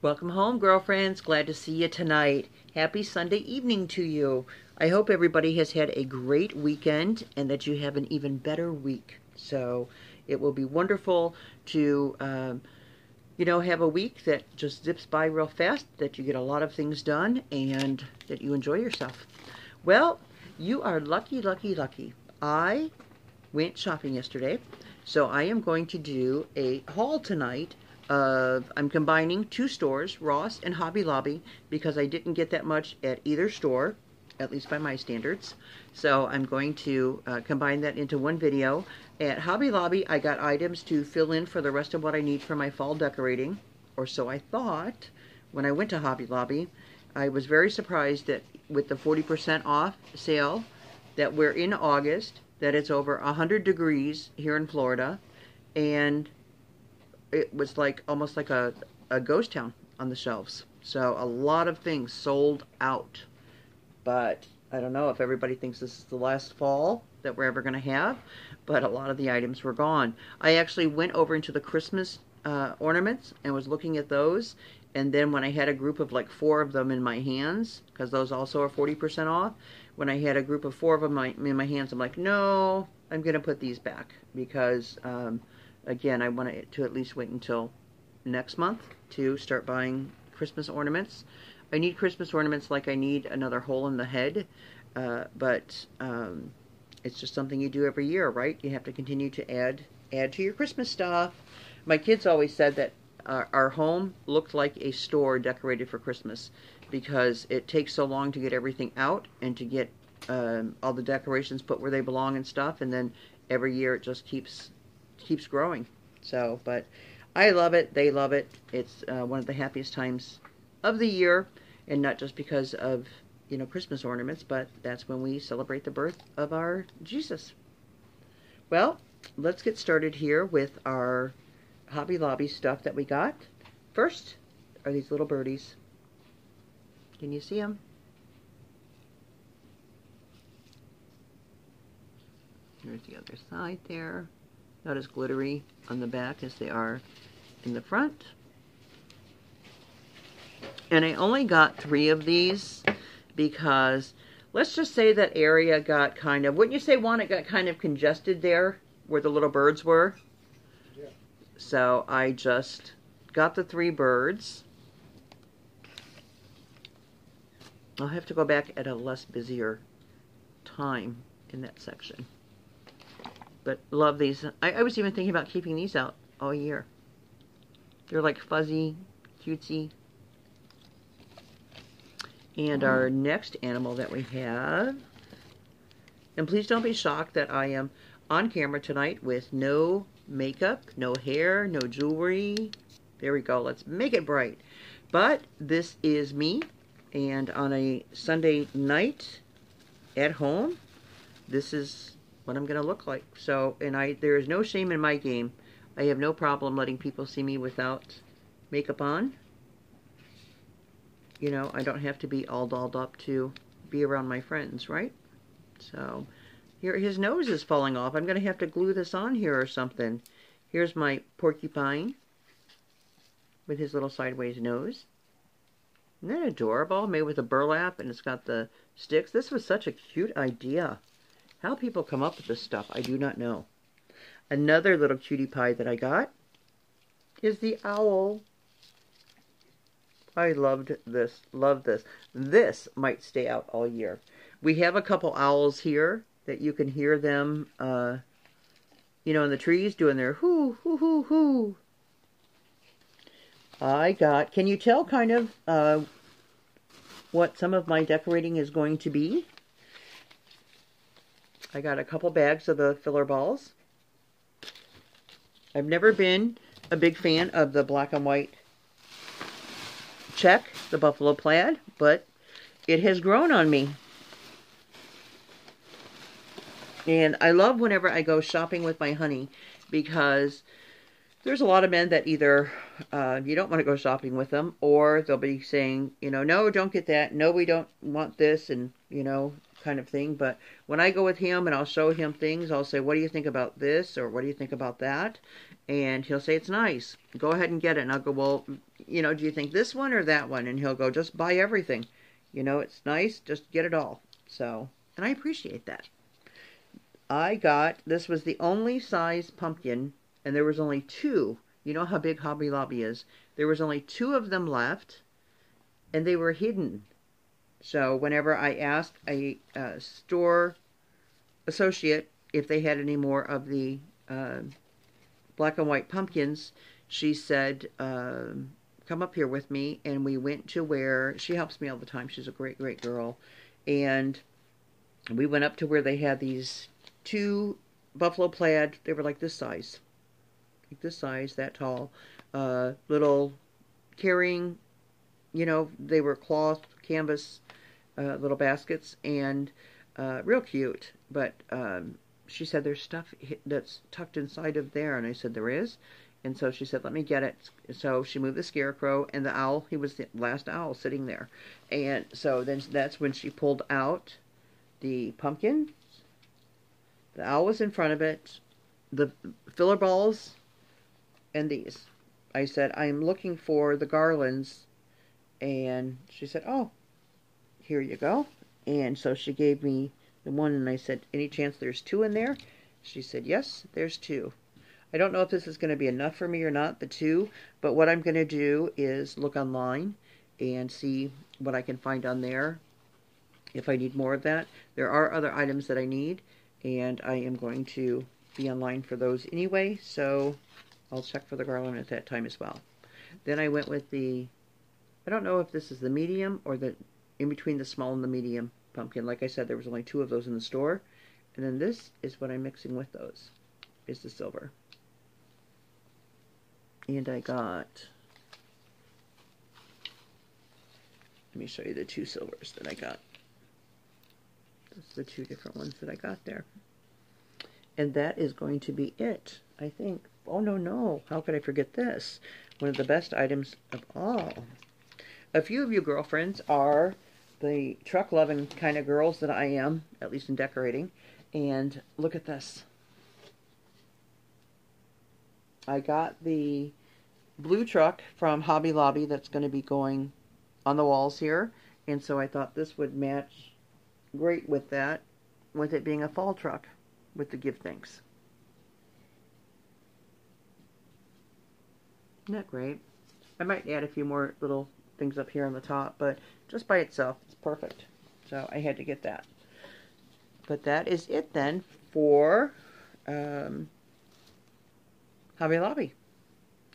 Welcome home, girlfriends. Glad to see you tonight. Happy Sunday evening to you. I hope everybody has had a great weekend and that you have an even better week. So it will be wonderful to, have a week that just zips by real fast, that you get a lot of things done, and that you enjoy yourself. Well, you are lucky, lucky, lucky. I went shopping yesterday, so I am going to do a haul tonight. I'm combining two stores, Ross and Hobby Lobby, because I didn't get that much at either store, at least by my standards. So I'm going to combine that into one video. At Hobby Lobby, I got items to fill in for the rest of what I need for my fall decorating, or so I thought when I went to Hobby Lobby. I was very surprised that with the 40% off sale, that we're in August, that it's over 100 degrees here in Florida, and it was like almost like a ghost town on the shelves. So a lot of things sold out. But I don't know if everybody thinks this is the last fall that we're ever going to have, but a lot of the items were gone. I actually went over into the Christmas ornaments and was looking at those, and then when I had a group of like 4 of them in my hands, because those also are 40% off, when I had a group of 4 of them in my hands, I'm like, no, I'm going to put these back, because again, I want to at least wait until next month to start buying Christmas ornaments. I need Christmas ornaments like I need another hole in the head, but it's just something you do every year, right? You have to continue to add to your Christmas stuff. My kids always said that our home looked like a store decorated for Christmas, because it takes so long to get everything out and to get all the decorations put where they belong and stuff, and then every year it just keeps growing. So, but I love it. They love it. It's one of the happiest times of the year, and not just because of, Christmas ornaments, but that's when we celebrate the birth of our Jesus. Well, let's get started here with our Hobby Lobby stuff that we got. First are these little birdies. Can you see them? Here's the other side there. Not as glittery on the back as they are in the front. And I only got 3 of these because let's just say that area got kind of, wouldn't you say, Juan, it got kind of congested there where the little birds were? Yeah. So I just got the 3 birds. I'll have to go back at a less busier time in that section. But love these. I was even thinking about keeping these out all year. They're like fuzzy, cutesy. And our next animal that we have, and please don't be shocked that I am on camera tonight with no makeup, no hair, no jewelry. There we go. Let's make it bright. But this is me, and on a Sunday night at home, this is what I'm going to look like. So, and there is no shame in my game. I have no problem letting people see me without makeup on. I don't have to be all dolled up to be around my friends, right? So, here, his nose is falling off. I'm going to have to glue this on here or something. Here's my porcupine with his little sideways nose. Isn't that adorable? Made with a burlap, and it's got the sticks. This was such a cute idea. How people come up with this stuff, I do not know. Another little cutie pie that I got is the owl. I loved this. Love this. This might stay out all year. We have a couple owls here that you can hear them, in the trees doing their hoo, hoo, hoo, hoo. I got, can you tell kind of what some of my decorating is going to be? I got a couple bags of the filler balls. I've never been a big fan of the black and white check, the buffalo plaid, but it has grown on me. And I love whenever I go shopping with my honey, because there's a lot of men that either you don't want to go shopping with them, or they'll be saying, no, don't get that. No, we don't want this. And, kind of thing. But when I go with him and I'll show him things, I'll say, what do you think about this? Or what do you think about that? And he'll say, it's nice. Go ahead and get it. And I'll go, well, you know, do you think this one or that one? And he'll go, just buy everything. You know, it's nice. Just get it all. So, and I appreciate that. This was the only size pumpkin, and there was only 2. You know how big Hobby Lobby is. There was only 2 of them left, and they were hidden. So whenever I asked a store associate if they had any more of the black and white pumpkins, she said, come up here with me. And we went to where, she helps me all the time. She's a great, great girl. And we went up to where they had these 2 buffalo plaid. They were like this size. Like this size, that tall. Little carrying, you know, they were cloth, canvas, little baskets, and real cute. But she said there's stuff that's tucked inside of there, and I said there is. And so she said, let me get it. So she moved the scarecrow and the owl. He was the last owl sitting there. And so then that's when she pulled out the pumpkin. The owl was in front of it. The filler balls and these. I said, I'm looking for the garlands. And she said, oh, here you go. And so she gave me the one, and I said, any chance there's 2 in there? She said, yes, there's 2. I don't know if this is going to be enough for me or not, the 2, but what I'm going to do is look online and see what I can find on there if I need more of that. There are other items that I need, and I am going to be online for those anyway, so I'll check for the garland at that time as well. Then I went with the, I don't know if this is the medium or the in between the small and the medium pumpkin. Like I said, there was only 2 of those in the store. And then this is what I'm mixing with those, is the silver. And I got, let me show you the 2 silvers that I got. That's the 2 different ones that I got there. And that is going to be it, I think. Oh, no. How could I forget this? One of the best items of all. A few of you girlfriends are the truck-loving kind of girls that I am, at least in decorating. And look at this. I got the blue truck from Hobby Lobby that's going to be going on the walls here. And so I thought this would match great with that, with it being a fall truck with the Give Thanks. Isn't that great? I might add a few more little things up here on the top, but just by itself, it's perfect. So I had to get that. But that is it then for Hobby Lobby.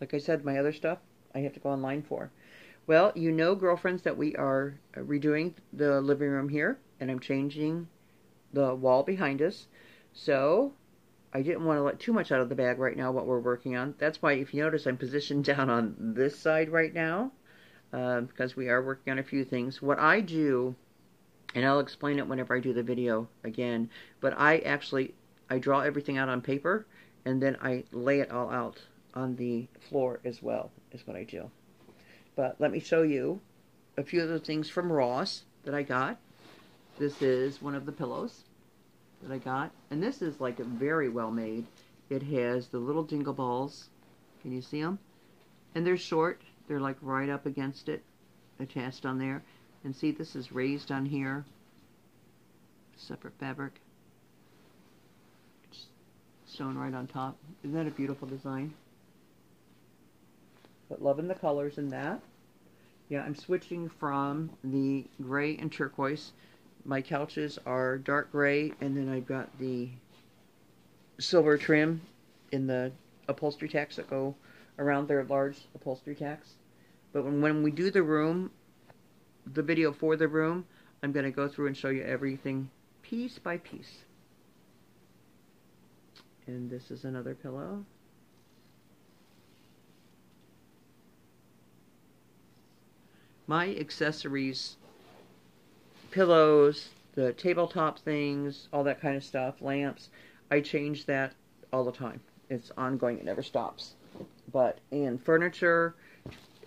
Like I said, my other stuff I have to go online for. Well, you know, girlfriends, that we are redoing the living room here, and I'm changing the wall behind us. So I didn't want to let too much out of the bag right now, what we're working on. That's why, if you notice, I'm positioned down on this side right now, because we are working on a few things. What I do, and I'll explain it whenever I do the video again, but I draw everything out on paper, and then I lay it all out on the floor as well, is what I do. But let me show you a few of the things from Ross that I got. This is one of the pillows that I got, and this is like very well made. It has the little jingle balls. Can you see them? And they're short. They're like right up against it, attached on there. And see, this is raised on here. Separate fabric. It's sewn right on top. Isn't that a beautiful design? But loving the colors in that. Yeah, I'm switching from the gray and turquoise. My couches are dark gray, and then I've got the silver trim in the upholstery tacks that go around their large upholstery tacks. But when we do the room, the video for the room, I'm going to go through and show you everything piece by piece. And this is another pillow. My accessories, pillows, the tabletop things, all that kind of stuff, lamps, I change that all the time. It's ongoing, it never stops. But in furniture,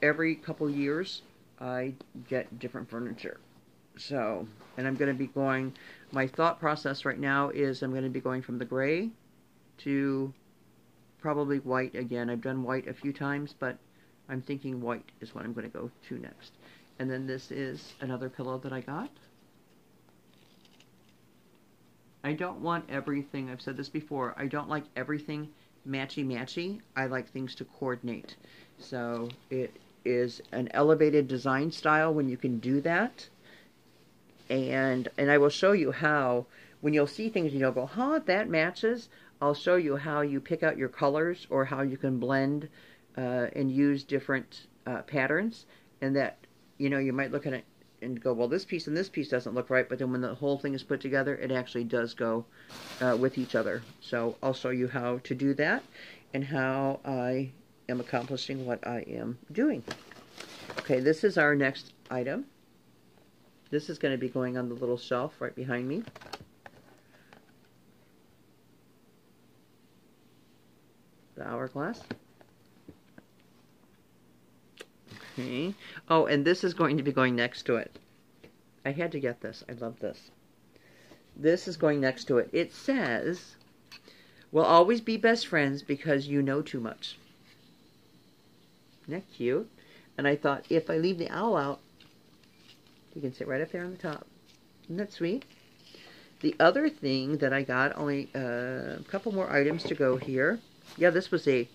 every couple years, I get different furniture. So, and I'm going to be going, my thought process right now is I'm going to be going from the gray to probably white again. I've done white a few times, but I'm thinking white is what I'm going to go to next. And then this is another pillow that I got. I don't want everything, I've said this before, I don't like everything matchy-matchy. I like things to coordinate. So it is an elevated design style when you can do that. And I will show you how, when you'll see things and you'll go, huh, that matches, I'll show you how you pick out your colors or how you can blend and use different patterns. And that, you know, you might look at it and go, well, this piece and this piece doesn't look right, but then when the whole thing is put together, it actually does go with each other. So I'll show you how to do that and how I am accomplishing what I am doing. Okay, this is our next item. This is going to be going on the little shelf right behind me. The hourglass. Okay. Oh, and this is going to be going next to it. I had to get this. I love this. This is going next to it. It says, we'll always be best friends because you know too much. Isn't that cute? And I thought, if I leave the owl out, you can sit right up there on the top. Isn't that sweet? The other thing that I got, only a couple more items to go here. Yeah, this was a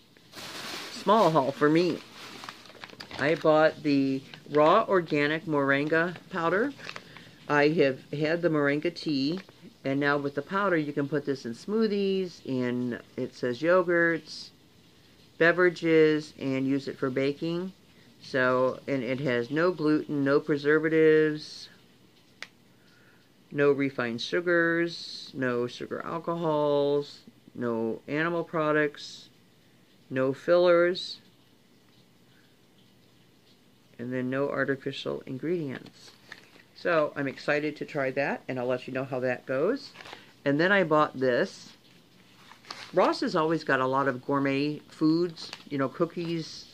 small haul for me. I bought the raw organic moringa powder. I have had the moringa tea, and now with the powder you can put this in smoothies, in, it says yogurts, beverages, and use it for baking. So, and it has no gluten, no preservatives, no refined sugars, no sugar alcohols, no animal products, no fillers, and then no artificial ingredients. So I'm excited to try that, and I'll let you know how that goes. And then I bought this. Ross has always got a lot of gourmet foods, you know, cookies,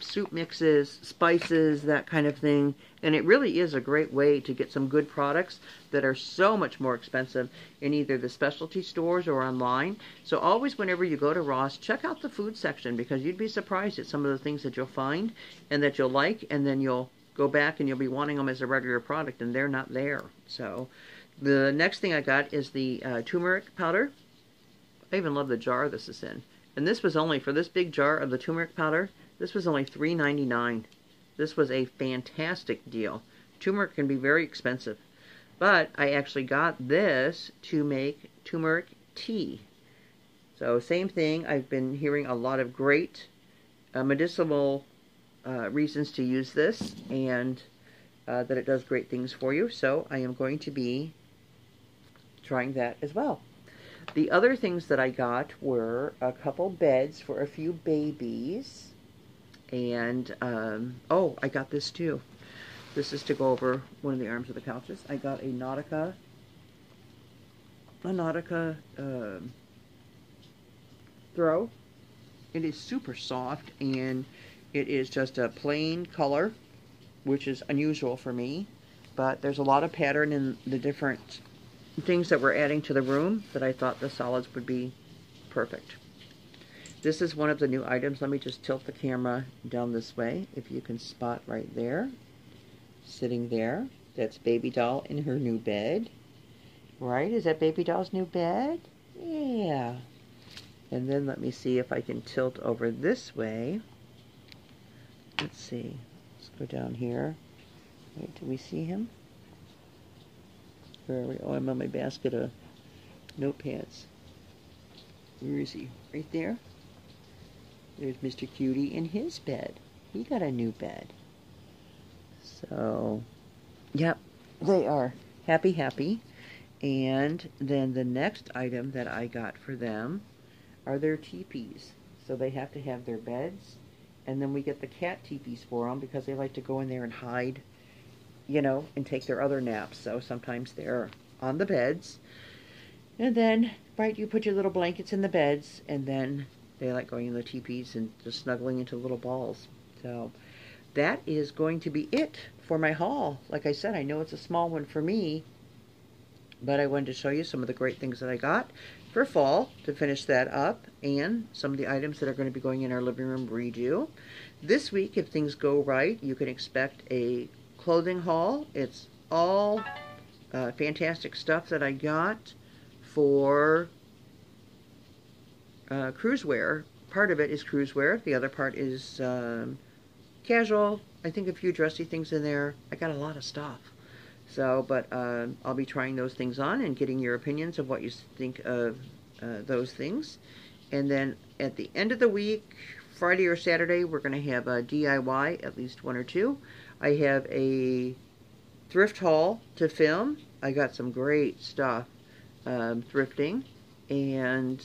soup mixes, spices, that kind of thing. And it really is a great way to get some good products that are so much more expensive in either the specialty stores or online. So always whenever you go to Ross, check out the food section, because you'd be surprised at some of the things that you'll find and that you'll like, and then you'll go back and you'll be wanting them as a regular product and they're not there. So the next thing I got is the turmeric powder. I even love the jar this is in. And this was only, for this big jar of the turmeric powder, this was only $3.99. This was a fantastic deal. Turmeric can be very expensive. But I actually got this to make turmeric tea. So same thing, I've been hearing a lot of great medicinal reasons to use this, and that it does great things for you. So I am going to be trying that as well. The other things that I got were a couple beds for a few babies. And, oh, I got this too. This is to go over one of the arms of the couches. I got a Nautica throw. It is super soft, and it is just a plain color, which is unusual for me. But there's a lot of pattern in the different things that we're adding to the room that I thought the solids would be perfect. This is one of the new items. Let me just tilt the camera down this way, if you can spot right there. Sitting there. That's Baby Doll in her new bed. Right? Is that Baby Doll's new bed? Yeah. And then let me see if I can tilt over this way. Let's see. Let's go down here. Wait, do we see him? Where are we? Oh, I'm on my basket of notepads. Where is he? Right there? There's Mr. Cutie in his bed. He got a new bed. So, yep, they are happy, happy. And then the next item that I got for them are their teepees. So they have to have their beds. And then we get the cat teepees for them because they like to go in there and hide, you know, and take their other naps. So sometimes they're on the beds. And then, right, you put your little blankets in the beds, and then they like going in the teepees and just snuggling into little balls. So that is going to be it for my haul. Like I said, I know it's a small one for me, but I wanted to show you some of the great things that I got for fall to finish that up, and some of the items that are going to be going in our living room redo. This week, if things go right, you can expect a clothing haul. It's all fantastic stuff that I got for cruise wear. Part of it is cruise wear. The other part is casual. I think a few dressy things in there. I got a lot of stuff. So, but I'll be trying those things on and getting your opinions of what you think of those things. And then at the end of the week, Friday or Saturday, we're going to have a DIY, at least one or two. I have a thrift haul to film. I got some great stuff thrifting, and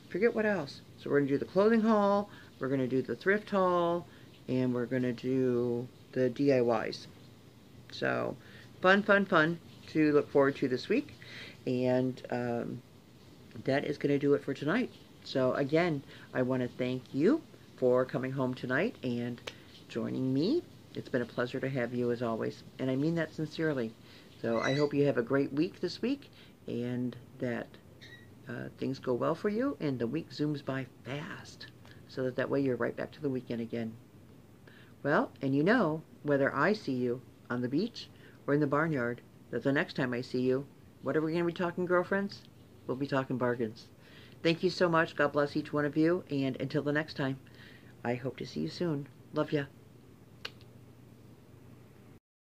forget what else. So we're going to do the clothing haul, we're going to do the thrift haul, and we're going to do the DIYs. So fun, fun, fun to look forward to this week. And that is going to do it for tonight. So again, I want to thank you for coming home tonight and joining me. It's been a pleasure to have you as always, and I mean that sincerely. So I hope you have a great week this week, and that things go well for you, and the week zooms by fast, so that way you're right back to the weekend again. Well, and you know, whether I see you on the beach or in the barnyard, that the next time I see you, what are we going to be talking, girlfriends? We'll be talking bargains. Thank you so much. God bless each one of you. And until the next time, I hope to see you soon. Love ya.